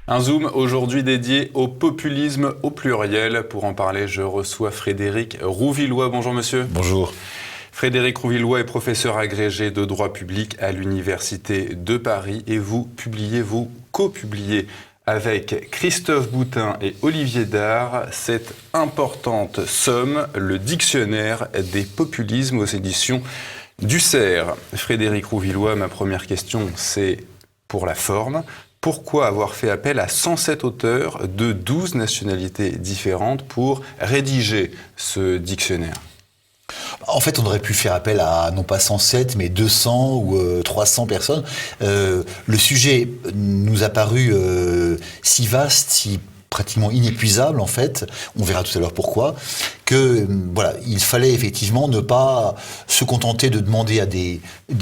Un Zoom aujourd'hui dédié au populisme au pluriel. Pour en parler, je reçois Frédéric Rouvillois. Bonjour monsieur. Bonjour. Frédéric Rouvillois est professeur agrégé de droit public à l'Université de Paris et vous co-publiez avec Christophe Boutin et Olivier Dard cette importante somme, le dictionnaire des populismes aux éditions du CERF. Frédéric Rouvillois, ma première question, c'est pour la forme. Pourquoi avoir fait appel à 107 auteurs de 12 nationalités différentes pour rédiger ce dictionnaire ? En fait, on aurait pu faire appel à non pas 107, mais 200 ou 300 personnes. Le sujet nous a paru si vaste, si pratiquement inépuisable en fait, on verra tout à l'heure pourquoi, que voilà, il fallait effectivement ne pas se contenter de demander à des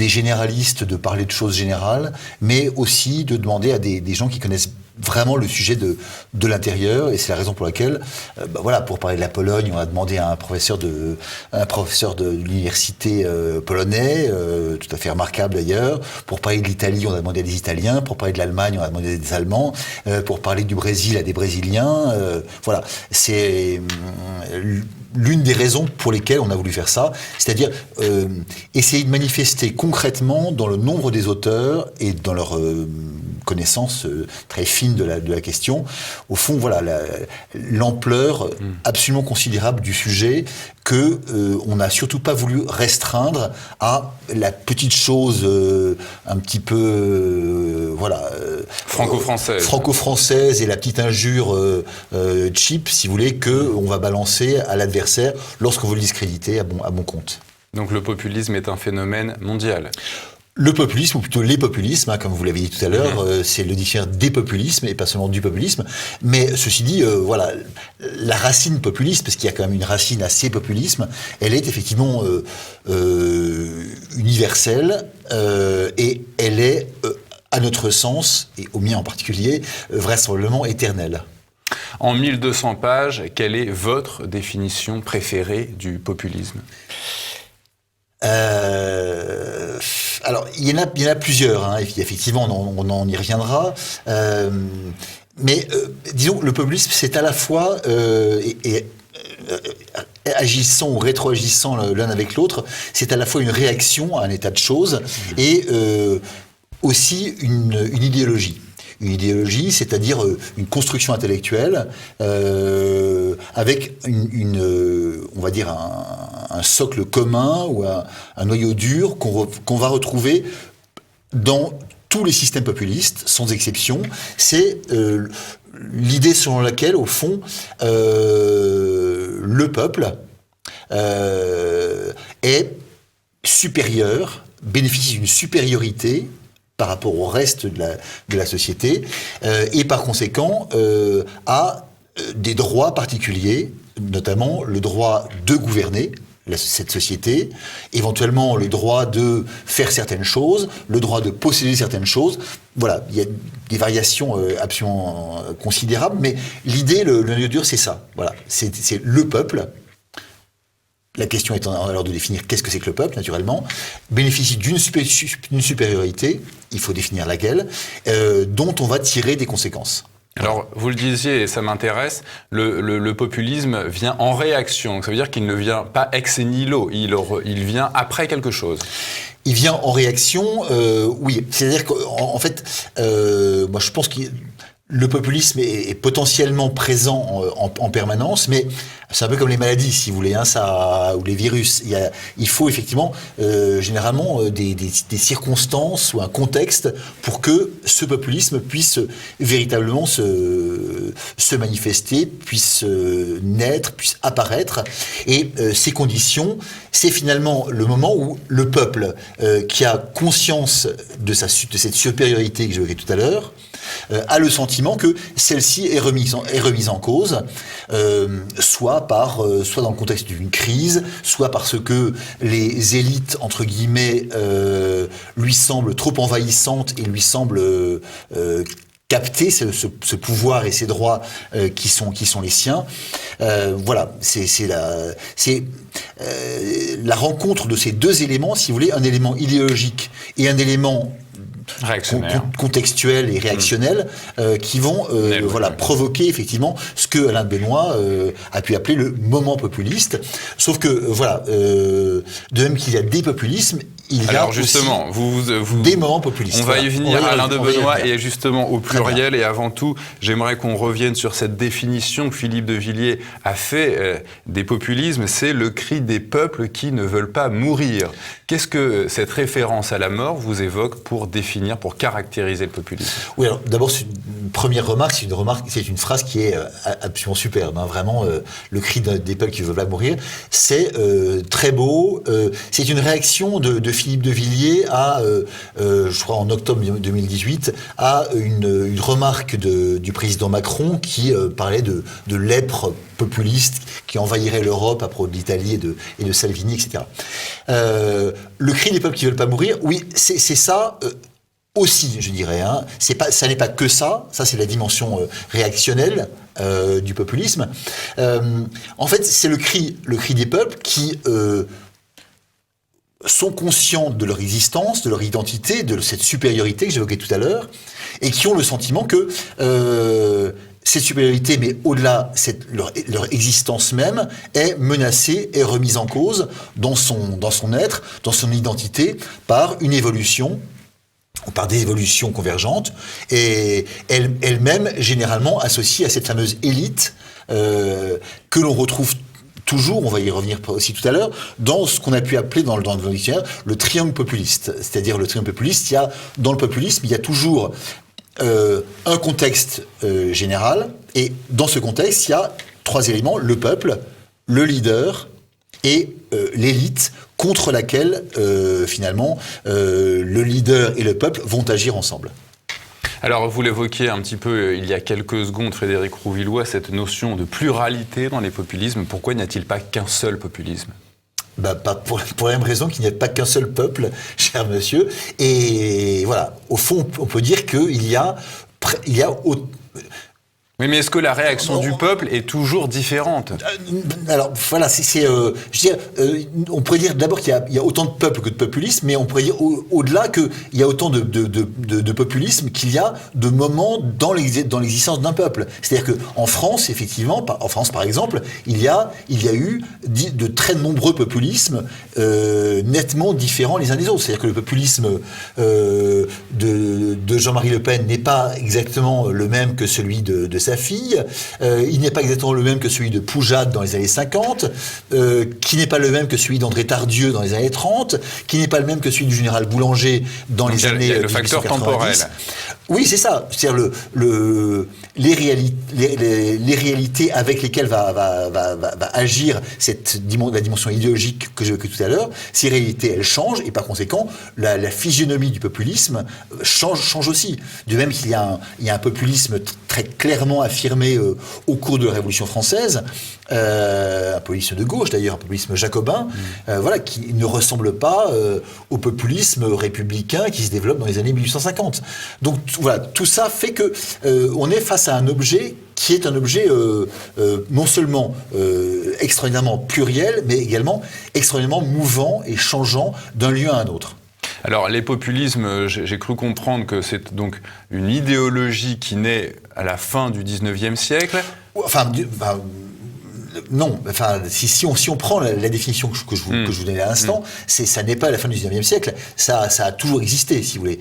généralistes de parler de choses générales, mais aussi de demander à des gens qui connaissent vraiment le sujet de l'intérieur, et c'est la raison pour laquelle, voilà, pour parler de la Pologne, on a demandé à un professeur de l'université polonais, tout à fait remarquable d'ailleurs. Pour parler de l'Italie, on a demandé à des Italiens. Pour parler de l'Allemagne, on a demandé à des Allemands. Pour parler du Brésil, à des Brésiliens. Voilà, c'est l'une des raisons pour lesquelles on a voulu faire ça, c'est-à-dire essayer de manifester concrètement dans le nombre des auteurs et dans leur connaissance très fine de la question, au fond, voilà, l'ampleur absolument considérable du sujet que on n'a surtout pas voulu restreindre à la petite chose un petit peu franco-française et la petite injure cheap, si vous voulez, que on va balancer à l'adversaire lorsqu'on veut le discréditer à bon compte. Donc le populisme est un phénomène mondial. Le populisme, ou plutôt les populismes, hein, comme vous l'avez dit tout à l'heure, c'est le dictionnaire des populismes et pas seulement du populisme. Mais ceci dit, voilà, la racine populiste, parce qu'il y a quand même une racine à ces populismes, elle est effectivement universelle et elle est, à notre sens, et au mien en particulier, vraisemblablement éternelle. En 1200 pages, quelle est votre définition préférée du populisme ? Alors, il y en a plusieurs, hein, effectivement, on y reviendra. Mais disons, le populisme, c'est à la fois, agissant ou rétroagissant l'un avec l'autre, c'est à la fois une réaction à un état de choses et aussi une idéologie. Une idéologie, c'est-à-dire une construction intellectuelle avec on va dire un socle commun ou un noyau dur qu'on va retrouver dans tous les systèmes populistes, sans exception. C'est l'idée selon laquelle, au fond, le peuple est supérieur, bénéficie d'une supériorité par rapport au reste de la société, et par conséquent a des droits particuliers, notamment le droit de gouverner cette société, éventuellement le droit de faire certaines choses, le droit de posséder certaines choses. Voilà, il y a des variations absolument considérables, mais l'idée, le noyau dur, c'est ça. Voilà, c'est le peuple. La question étant alors de définir qu'est-ce que c'est que le peuple, naturellement, bénéficie d'une supériorité, il faut définir laquelle, dont on va tirer des conséquences. Alors, vous le disiez, et ça m'intéresse, le populisme vient en réaction. Ça veut dire qu'il ne vient pas ex nihilo, il vient après quelque chose. Il vient en réaction, oui. C'est-à-dire qu'en fait, moi je pense que le populisme est potentiellement présent en permanence, mais c'est un peu comme les maladies, si vous voulez, hein, ou les virus. Il faut effectivement généralement des circonstances ou un contexte pour que ce populisme puisse véritablement se manifester, puisse naître, puisse apparaître. Et ces conditions, c'est finalement le moment où le peuple qui a conscience de cette supériorité que j'évoquais tout à l'heure, a le sentiment que celle-ci est remise en cause, soit dans le contexte d'une crise, soit parce que les élites, entre guillemets, lui semblent trop envahissantes et lui semblent capter ce pouvoir et ces droits qui sont les siens. Voilà, c'est la rencontre de ces deux éléments, si vous voulez, un élément idéologique et un élément contextuels et réactionnels qui vont provoquer effectivement ce que Alain de Benoît a pu appeler le moment populiste. Sauf que de même qu'il y a des populismes, il y a justement, aussi des moments populistes. On va y venir, Alain de Benoît, et justement au pluriel. Et avant tout, j'aimerais qu'on revienne sur cette définition que Philippe de Villiers a fait des populismes. C'est le cri des peuples qui ne veulent pas mourir. Qu'est-ce que cette référence à la mort vous évoque pour définir, pour caractériser le populisme? Oui, alors d'abord, c'est une première remarque. C'est une phrase qui est absolument superbe. Vraiment, le cri des peuples qui ne veulent pas mourir, c'est très beau. C'est une réaction de Philippe de Villiers à, je crois en octobre 2018, à une remarque du président Macron qui parlait de lèpre populiste qui envahirait l'Europe à propos de l'Italie et de Salvini, etc. Le cri des peuples qui ne veulent pas mourir, oui, c'est ça aussi, je dirais. Ça n'est pas que ça. Ça, c'est la dimension réactionnelle du populisme. En fait, c'est le cri des peuples qui sont conscients de leur existence, de leur identité, de cette supériorité que j'évoquais tout à l'heure, et qui ont le sentiment que cette supériorité, mais au-delà, leur existence même, est menacée, est remise en cause dans son être, dans son identité, par une évolution, ou par des évolutions convergentes, et elles-mêmes généralement associées à cette fameuse élite que l'on retrouve toujours, on va y revenir aussi tout à l'heure, dans ce qu'on a pu appeler dans le dictionnaire le triangle populiste. C'est-à-dire le triangle populiste, dans le populisme, il y a toujours un contexte général, et dans ce contexte, il y a trois éléments: le peuple, le leader et l'élite, contre laquelle, finalement, le leader et le peuple vont agir ensemble. Alors, vous l'évoquiez un petit peu il y a quelques secondes, Frédéric Rouvillois, cette notion de pluralité dans les populismes. Pourquoi n'y a-t-il pas qu'un seul populisme ? Pour la même raison qu'il n'y a pas qu'un seul peuple, cher monsieur. Et voilà, au fond, on peut dire qu'il y a Oui, mais est-ce que la réaction du peuple est toujours différente ? Alors voilà, on pourrait dire d'abord qu'il y a autant de peuples que de populisme, mais on pourrait dire au-delà qu'il y a autant de populisme qu'il y a de moments dans l'existence d'un peuple. C'est-à-dire qu'en France, effectivement, par exemple, il y a eu de très nombreux populismes nettement différents les uns des autres. C'est-à-dire que le populisme de Jean-Marie Le Pen n'est pas exactement le même que celui de sa fille, il n'est pas exactement le même que celui de Poujade dans les années 50, qui n'est pas le même que celui d'André Tardieu dans les années 30, qui n'est pas le même que celui du général Boulanger dans les années 1890. Il y a le facteur temporel. Oui, c'est ça. C'est-à-dire les réalités avec lesquelles va agir la dimension idéologique que j'évoquais tout à l'heure, ces réalités, elles changent, et par conséquent, la physionomie du populisme change aussi. De même qu'il y a un populisme très clairement affirmé au cours de la Révolution française, un populisme de gauche d'ailleurs, un populisme jacobin, qui ne ressemble pas au populisme républicain qui se développe dans les années 1850. Donc voilà, tout ça fait que on est face à un objet qui est un objet non seulement extraordinairement pluriel, mais également extraordinairement mouvant et changeant d'un lieu à un autre. Alors, les populismes, j'ai cru comprendre que c'est donc une idéologie qui naît à la fin du 19e siècle. Non, si on prend la définition que je vous donnais à l'instant, ça n'est pas à la fin du 19e siècle, ça a toujours existé, si vous voulez.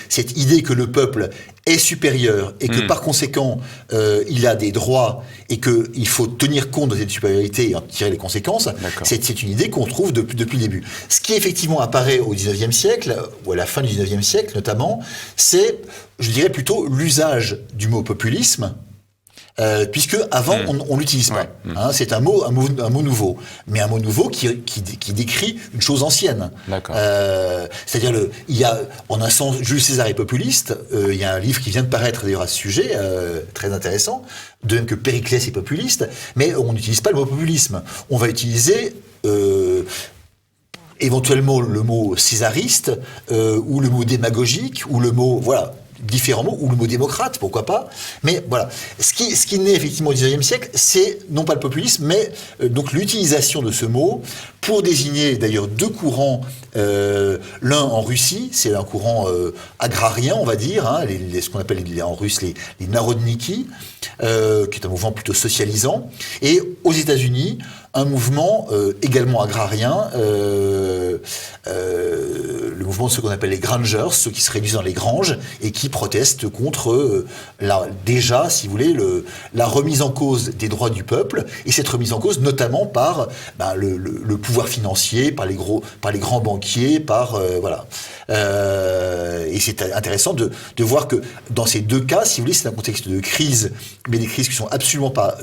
Cette idée que le peuple est supérieur et que par conséquent il a des droits et qu'il faut tenir compte de cette supériorité et en tirer les conséquences, c'est une idée qu'on trouve depuis le début. Ce qui effectivement apparaît au 19e siècle, ou à la fin du 19e siècle notamment, c'est, je dirais plutôt, l'usage du mot populisme, puisque avant on l'utilise pas. C'est un mot nouveau, mais un mot nouveau qui décrit une chose ancienne. C'est-à-dire en un sens, Jules César est populiste. Il y a un livre qui vient de paraître d'ailleurs à ce sujet, très intéressant, de même que Périclès est populiste, mais on n'utilise pas le mot populisme. On va utiliser éventuellement le mot césariste ou le mot démagogique ou le mot différents mots, ou le mot démocrate, pourquoi pas. Mais voilà, ce qui naît effectivement au XIXe siècle, c'est non pas le populisme, mais donc l'utilisation de ce mot pour désigner d'ailleurs deux courants. L'un en Russie, c'est un courant agrarien, on va dire, hein, ce qu'on appelle en russe les narodniki, qui est un mouvement plutôt socialisant, et aux États-Unis, un mouvement également agrarien, le mouvement de ce qu'on appelle les grangers, ceux qui se réduisent dans les granges et qui protestent contre déjà, si vous voulez, la remise en cause des droits du peuple, et cette remise en cause notamment par le pouvoir financier, par les grands banquiers, voilà. Et c'est intéressant de voir que dans ces deux cas, si vous voulez, c'est un contexte de crise, mais des crises qui sont absolument pas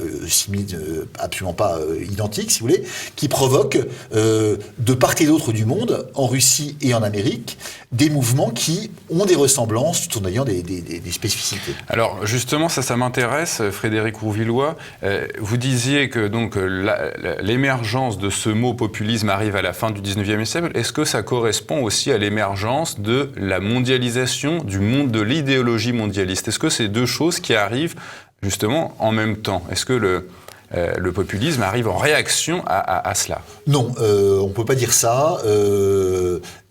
identiques, si vous voulez, qui provoquent de part et d'autre du monde, en Russie et en Amérique, des mouvements qui ont des ressemblances tout en ayant des spécificités. Alors justement, ça m'intéresse, Frédéric Rouvillois. Vous disiez que donc l'émergence de ce mot populisme arrive à la fin du 19e siècle. Est-ce que ça correspond aussi à l'émergence de la mondialisation, du monde de l'idéologie mondialiste? Est-ce que c'est deux choses qui arrivent justement en même temps? Est-ce que le populisme arrive en réaction à cela? Non, on ne peut pas dire ça,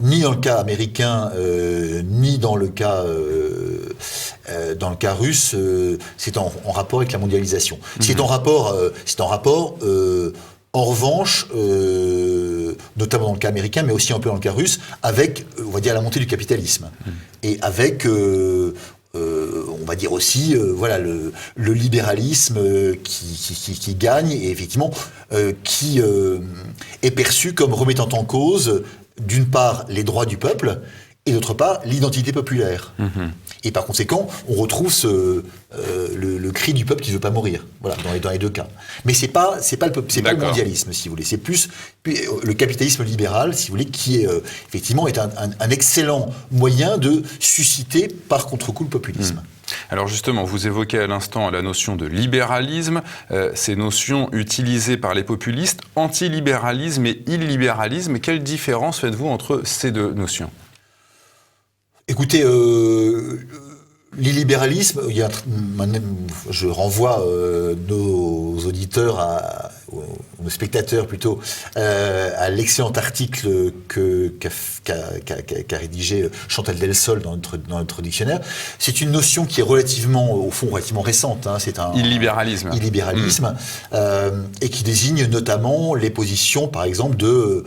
ni dans le cas américain, ni dans le cas russe, c'est en rapport avec la mondialisation. C'est en rapport, en revanche, notamment dans le cas américain, mais aussi un peu dans le cas russe, avec, on va dire, la montée du capitalisme. Et avec... on va dire aussi, voilà, le libéralisme qui gagne et effectivement qui est perçu comme remettant en cause, d'une part, les droits du peuple et d'autre part, l'identité populaire. Et par conséquent, on retrouve le cri du peuple qui ne veut pas mourir, voilà, dans les deux cas. Mais c'est pas le mondialisme, si vous voulez. C'est plus le capitalisme libéral, si vous voulez, qui est effectivement un excellent moyen de susciter par contre-coup le populisme. Alors justement, vous évoquez à l'instant la notion de libéralisme, ces notions utilisées par les populistes, antilibéralisme et illibéralisme. Quelle différence faites-vous entre ces deux notions ? Écoutez, l'illibéralisme, je renvoie nos auditeurs, nos spectateurs plutôt, à l'excellent article qu'a rédigé Chantal Delsol dans notre dictionnaire. C'est une notion qui est relativement récente. Hein, c'est un illibéralisme. Et qui désigne notamment les positions, par exemple, de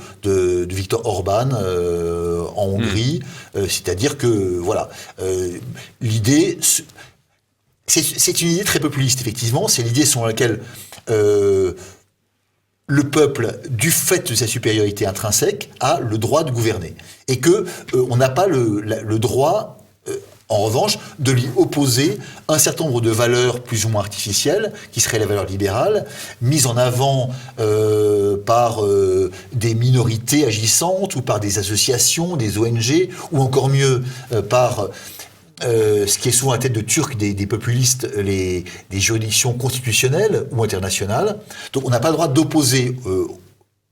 Viktor Orban en Hongrie. C'est-à-dire que, voilà, l'idée, c'est une idée très populiste, effectivement. C'est l'idée selon laquelle le peuple, du fait de sa supériorité intrinsèque, a le droit de gouverner. Et que on n'a pas le droit, en revanche, de lui opposer un certain nombre de valeurs plus ou moins artificielles, qui seraient les valeurs libérales, mises en avant par des minorités agissantes, ou par des associations, des ONG, ou encore mieux, par... ce qui est souvent à tête de turc des populistes, des juridictions constitutionnelles ou internationales. Donc on n'a pas le droit d'opposer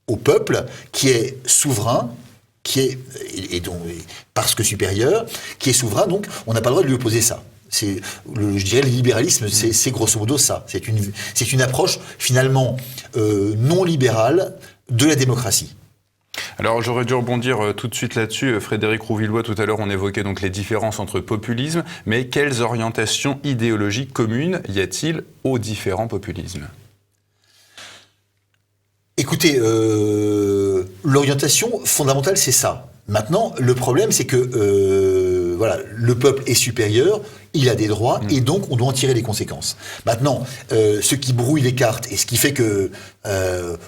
au peuple qui est souverain, qui est, et donc, parce que supérieur, qui est souverain, donc on n'a pas le droit de lui opposer ça. Je dirais, le libéralisme, c'est grosso modo ça. C'est une approche finalement non libérale de la démocratie. Alors j'aurais dû rebondir tout de suite là-dessus. Frédéric Rouvillois, tout à l'heure on évoquait donc les différences entre populisme, mais quelles orientations idéologiques communes y a-t-il aux différents populismes ? Écoutez, l'orientation fondamentale, c'est ça. Maintenant, le problème, c'est que voilà, le peuple est supérieur, il a des droits, et donc on doit en tirer les conséquences. Maintenant, ce qui brouille les cartes, et ce qui fait que,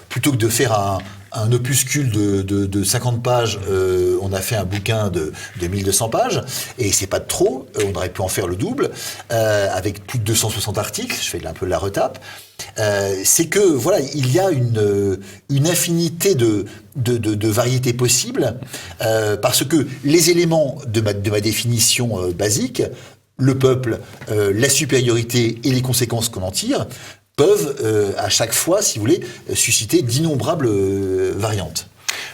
plutôt que de faire un opuscule de 50 pages, on a fait un bouquin de 1200 pages, et c'est pas de trop, on aurait pu en faire le double, avec plus de 260 articles, je fais un peu de la retape. C'est que voilà, il y a une infinité de variétés possibles, parce que les éléments de ma définition basique, le peuple, la supériorité et les conséquences qu'on en tire, peuvent à chaque fois, si vous voulez, susciter d'innombrables variantes.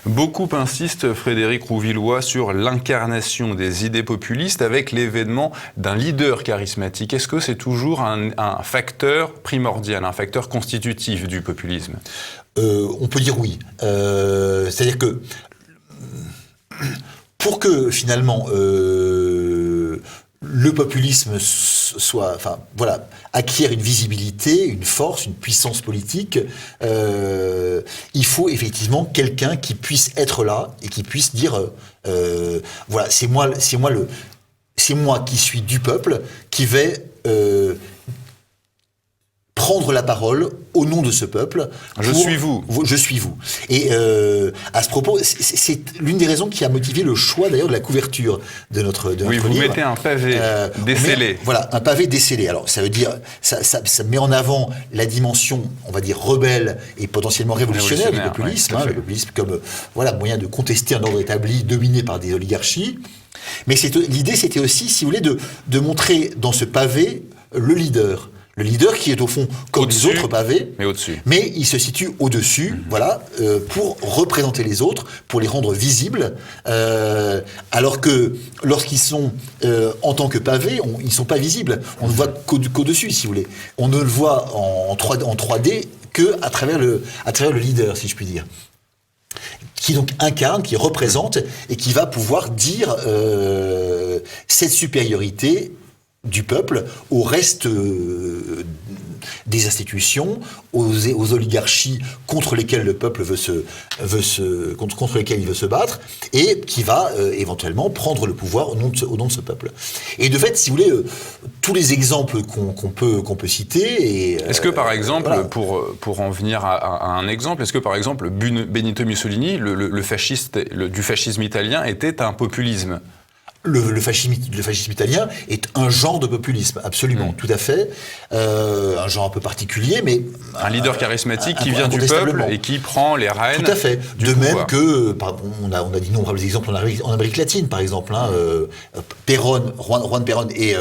Beaucoup insistent, Frédéric Rouvillois, sur l'incarnation des idées populistes avec l'événement d'un leader charismatique. Est-ce que c'est toujours un facteur primordial, un facteur constitutif du populisme ? On peut dire oui. C'est-à-dire que pour que finalement le populisme acquiert une visibilité, une force, une puissance politique, il faut effectivement quelqu'un qui puisse être là et qui puisse dire c'est moi qui suis du peuple qui vais prendre la parole au nom de ce peuple. Je suis vous. Je suis vous. Et à ce propos, c'est l'une des raisons qui a motivé le choix d'ailleurs de la couverture de notre livre. Oui, vous mettez un pavé décellé. Voilà, un pavé décellé. Alors ça veut dire, ça met en avant la dimension, on va dire, rebelle et potentiellement révolutionnaire du populisme. Le populisme comme moyen de contester un ordre établi dominé par des oligarchies. Mais l'idée, c'était aussi, si vous voulez, de montrer dans ce pavé le leader. Le leader qui est au fond comme les autres pavés, mais il se situe au-dessus, pour représenter les autres, pour les rendre visibles, alors que lorsqu'ils sont en tant que pavés, ils ne sont pas visibles. On ne voit qu'au-dessus, si vous voulez. On ne le voit en 3D qu'à travers le leader, si je puis dire. Qui donc incarne, qui représente et qui va pouvoir dire cette supériorité du peuple au reste des institutions, aux oligarchies contre lesquelles le peuple contre lesquelles il veut se battre, et qui va éventuellement prendre le pouvoir au nom de ce peuple. Et de fait, si vous voulez, tous les exemples qu'on peut citer... Est-ce que par exemple, pour en venir à un exemple, est-ce que par exemple Benito Mussolini, le fasciste du fascisme italien, était un populisme ? Le fascisme italien est un genre de populisme, absolument, tout à fait. Un genre un peu particulier, mais... Un leader charismatique qui vient du peuple et qui prend les rênes. Tout à fait. De même que, on a d'innombrables exemples en Amérique latine, par exemple. Perón, Juan Perón et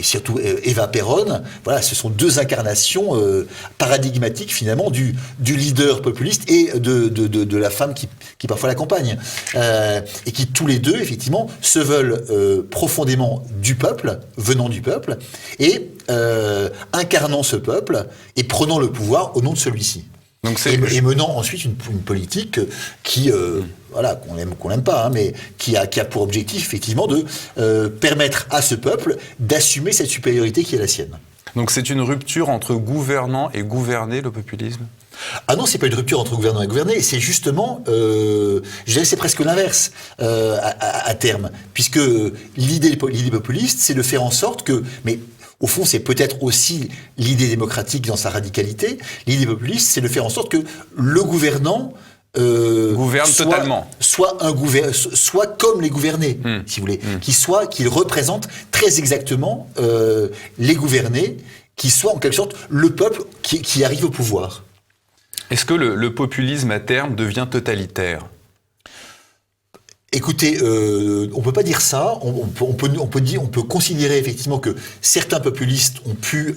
surtout Eva Perón, ce sont deux incarnations paradigmatiques, finalement, du leader populiste et de la femme qui parfois l'accompagne. Et qui, tous les deux, effectivement, se veulent profondément du peuple, venant du peuple, et incarnant ce peuple, et prenant le pouvoir au nom de celui-ci. Donc et menant ensuite une politique qui, qu'on n'aime pas, mais qui a pour objectif, effectivement, de permettre à ce peuple d'assumer cette supériorité qui est la sienne. Donc c'est une rupture entre gouvernant et gouverné, le populisme ? Ah non, c'est pas une rupture entre gouvernant et gouverné, c'est justement, je dirais, c'est presque l'inverse à terme, puisque l'idée populiste, c'est de faire en sorte que, mais au fond, c'est peut-être aussi l'idée démocratique dans sa radicalité. L'idée populiste, c'est de faire en sorte que le gouvernant gouverne totalement, soit comme les gouvernés, si vous voulez, qu'il représente très exactement les gouvernés, qui soit en quelque sorte le peuple qui arrive au pouvoir. Est-ce que le populisme à terme devient totalitaire ? Écoutez, on peut pas dire ça. On peut considérer effectivement que certains populistes ont pu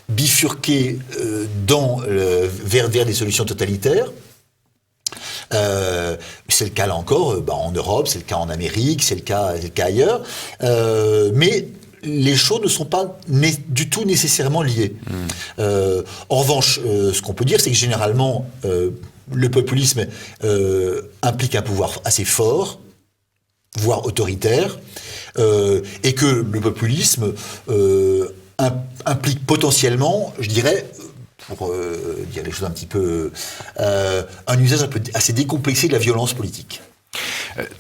bifurquer vers des solutions totalitaires. C'est le cas là encore en Europe, c'est le cas en Amérique, c'est le cas ailleurs. Mais les choses ne sont pas du tout nécessairement liées. En revanche, ce qu'on peut dire, c'est que généralement, le populisme implique un pouvoir assez fort, voire autoritaire, et que le populisme implique potentiellement, je dirais, pour dire les choses un petit peu, un usage assez décomplexé de la violence politique.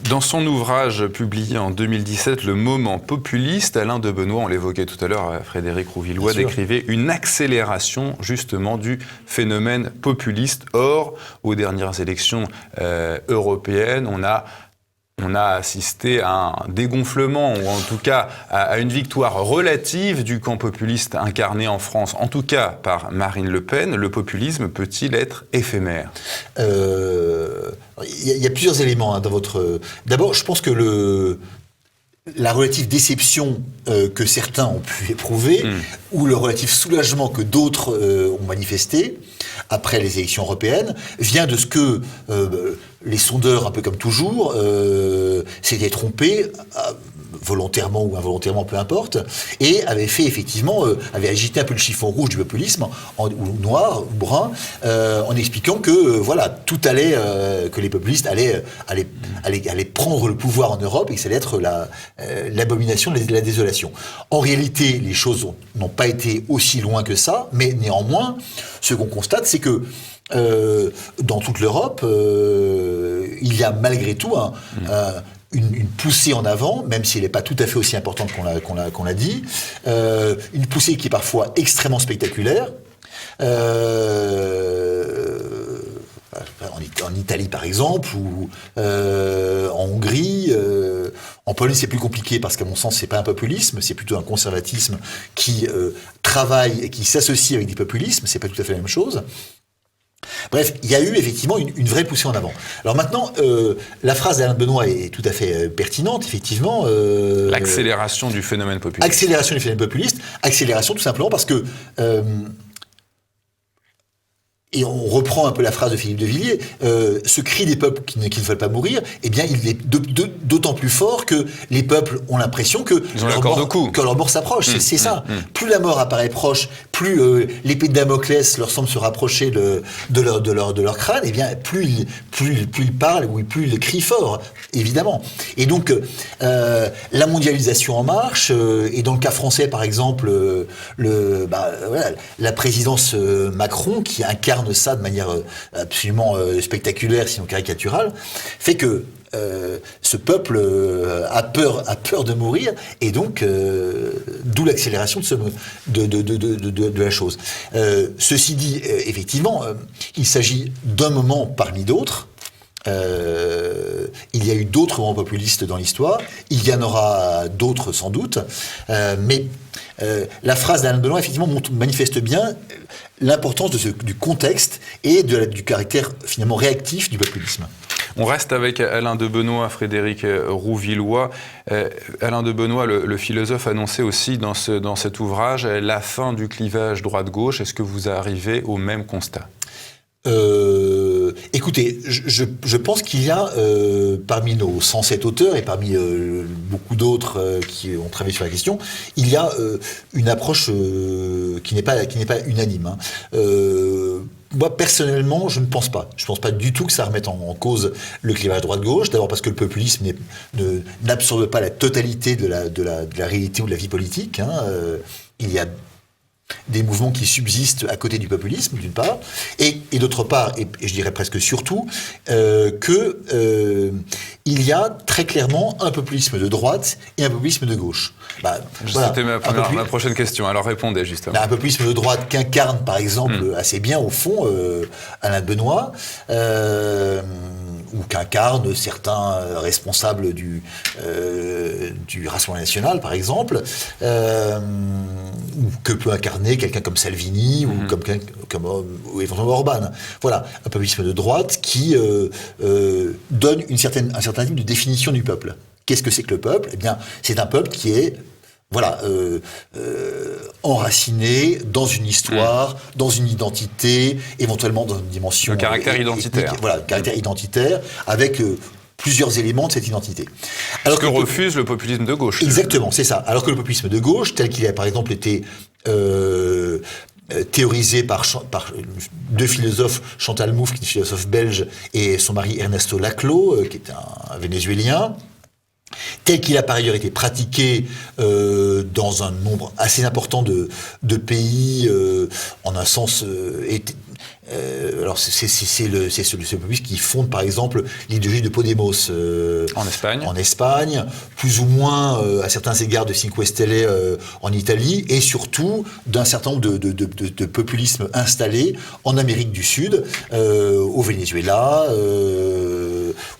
Dans son ouvrage publié en 2017, Le moment populiste, Alain de Benoît, on l'évoquait tout à l'heure, Frédéric Rouvillois, décrivait une accélération justement du phénomène populiste. Or, aux dernières élections européennes, on a assisté à un dégonflement, ou en tout cas à une victoire relative du camp populiste incarné en France, en tout cas par Marine Le Pen. Le populisme peut-il être éphémère ? Il y a plusieurs éléments dans votre... D'abord, je pense que la relative déception que certains ont pu éprouver, ou le relatif soulagement que d'autres ont manifesté après les élections européennes, vient de ce que les sondeurs, un peu comme toujours, s'étaient trompés, volontairement ou involontairement, peu importe, et avaient fait effectivement, avaient agité un peu le chiffon rouge du populisme, ou noir, ou brun, en expliquant que voilà, tout allait, que les populistes allaient prendre le pouvoir en Europe et que ça allait être l'abomination de la désolation. En réalité, les choses n'ont pas été aussi loin que ça, mais néanmoins, ce qu'on constate, c'est que dans toute l'Europe, il y a malgré tout une poussée en avant, même si elle n'est pas tout à fait aussi importante qu'on l'a dit, une poussée qui est parfois extrêmement spectaculaire. En Italie par exemple, ou en Hongrie, en Pologne c'est plus compliqué parce qu'à mon sens c'est pas un populisme, c'est plutôt un conservatisme qui travaille et qui s'associe avec des populismes, c'est pas tout à fait la même chose. Bref, il y a eu effectivement une vraie poussée en avant. Alors maintenant, la phrase d'Alain de Benoist est tout à fait pertinente, effectivement. L'accélération du phénomène populiste. Accélération du phénomène populiste, accélération tout simplement parce que... et on reprend un peu la phrase de Philippe de Villiers, ce cri des peuples qui ne veulent pas mourir, eh bien, il est d'autant plus fort que les peuples ont l'impression que leur mort s'approche. C'est ça. Plus la mort apparaît proche, plus l'épée de Damoclès leur semble se rapprocher de leur crâne, eh bien, plus ils parlent, ou plus ils crient fort, évidemment. Et donc, la mondialisation en marche, et dans le cas français, par exemple, voilà, la présidence Macron, qui incarne ça de manière absolument spectaculaire, sinon caricaturale, fait que ce peuple a peur de mourir, et donc d'où l'accélération de la chose. Ceci dit, effectivement, il s'agit d'un moment parmi d'autres. Il y a eu d'autres moments populistes dans l'histoire, il y en aura d'autres sans doute, mais la phrase d'Alain de Benoist effectivement manifeste bien l'importance du contexte et du caractère finalement réactif du populisme. On reste avec Alain de Benoist, Frédéric Rouvillois. Alain de Benoist, le philosophe, annonçait aussi dans cet ouvrage la fin du clivage droite-gauche. Est-ce que vous arrivez au même constat ? Écoutez, je pense qu'il y a parmi nos 107 auteurs et parmi beaucoup d'autres qui ont travaillé sur la question, il y a une approche qui n'est pas unanime. Moi, personnellement, je ne pense pas. Je ne pense pas du tout que ça remette en cause le clivage droite-gauche. D'abord parce que le populisme n'absorbe pas la totalité de la réalité ou de la vie politique. Il y a des mouvements qui subsistent à côté du populisme, d'une part, et d'autre part, et je dirais presque surtout, il y a très clairement un populisme de droite et un populisme de gauche. C'était ma prochaine question, alors répondez justement. Un populisme de droite qu'incarne, par exemple, assez bien, au fond, Alain de Benoist, ou qu'incarnent certains responsables du Rassemblement national, par exemple, ou que peut incarner quelqu'un comme Salvini, ou ou éventuellement Orban. Voilà, un populisme de droite qui donne un certain type de définition du peuple. Qu'est-ce que c'est que le peuple ? Eh bien, c'est un peuple qui est enraciné dans une histoire, dans une identité, éventuellement dans une dimension... Le caractère identitaire. Voilà, le caractère identitaire, avec plusieurs éléments de cette identité. Alors que refuse le populisme de gauche. Exactement, c'est ça. Alors que le populisme de gauche, tel qu'il a par exemple été théorisé par deux philosophes, Chantal Mouffe, qui est une philosophe belge, et son mari Ernesto Laclau, qui est un Vénézuélien, tel qu'il a par ailleurs été pratiqué dans un nombre assez important de pays, en un sens... alors c'est ce populisme qui fonde par exemple l'idéologie de Podemos en Espagne, plus ou moins à certains égards de Cinque Stelle en Italie, et surtout d'un certain nombre de populismes installés en Amérique du Sud, au Venezuela,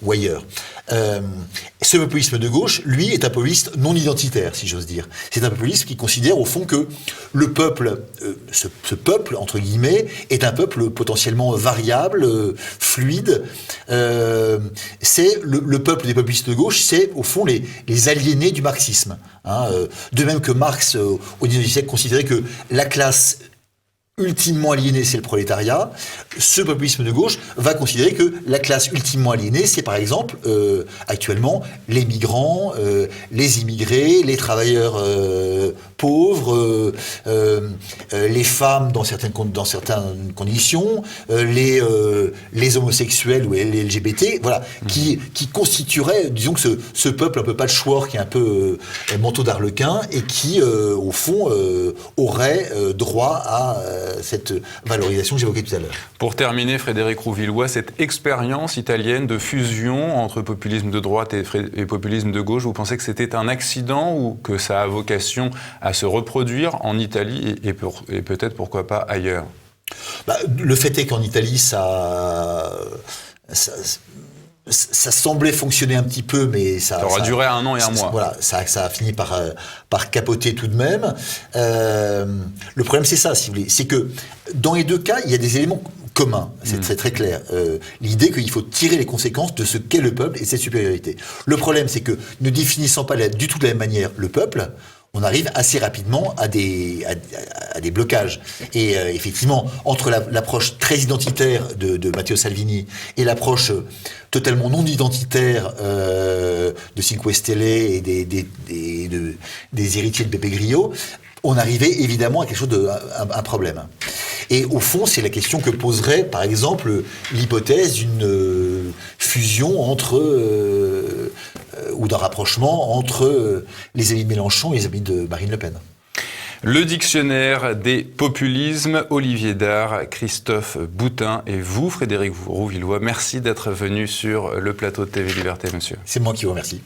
ou ailleurs. Ce populisme de gauche, lui, est un populiste non identitaire, si j'ose dire. C'est un populiste qui considère au fond que le peuple, ce peuple, entre guillemets, est un peuple potentiellement variable, fluide. C'est le peuple des populistes de gauche, c'est au fond les aliénés du marxisme. Hein, de même que Marx, au XIXe siècle, considérait que la classe ultimement aliénée, c'est le prolétariat. Ce populisme de gauche va considérer que la classe ultimement aliénée, c'est par exemple, actuellement, les migrants, les immigrés, les travailleurs pauvres, les femmes dans certaines conditions, les homosexuels ou les LGBT, voilà, qui constitueraient, disons que ce peuple un peu patchwork, qui est un peu manteau d'arlequin, et qui, au fond, aurait droit à cette valorisation que j'évoquais tout à l'heure. Pour terminer, Frédéric Rouvillois, cette expérience italienne de fusion entre populisme de droite et populisme de gauche, vous pensez que c'était un accident ou que ça a vocation à se reproduire en Italie et peut-être pourquoi pas ailleurs? Le fait est qu'en Italie, ça semblait fonctionner un petit peu, mais ça aura duré 1 an et 1 mois. Voilà, ça a fini par capoter tout de même. Le problème, c'est ça, si vous voulez. C'est que dans les deux cas, il y a des éléments communs. C'est très, très clair. L'idée qu'il faut tirer les conséquences de ce qu'est le peuple et de cette supériorité. Le problème, c'est que ne définissant pas du tout de la même manière le peuple, on arrive assez rapidement à des blocages. Et effectivement, entre l'approche très identitaire de Matteo Salvini et l'approche totalement non identitaire de Cinque Stelle et des héritiers de Beppe Grillo, on arrivait évidemment à quelque chose un problème. Et au fond, c'est la question que poserait, par exemple, l'hypothèse d'une fusion ou d'un rapprochement entre les amis de Mélenchon et les amis de Marine Le Pen. Le dictionnaire des populismes, Olivier Dares, Christophe Boutin et vous, Frédéric Rouvillois, merci d'être venu sur le plateau de TV Liberté, monsieur. C'est moi qui vous remercie.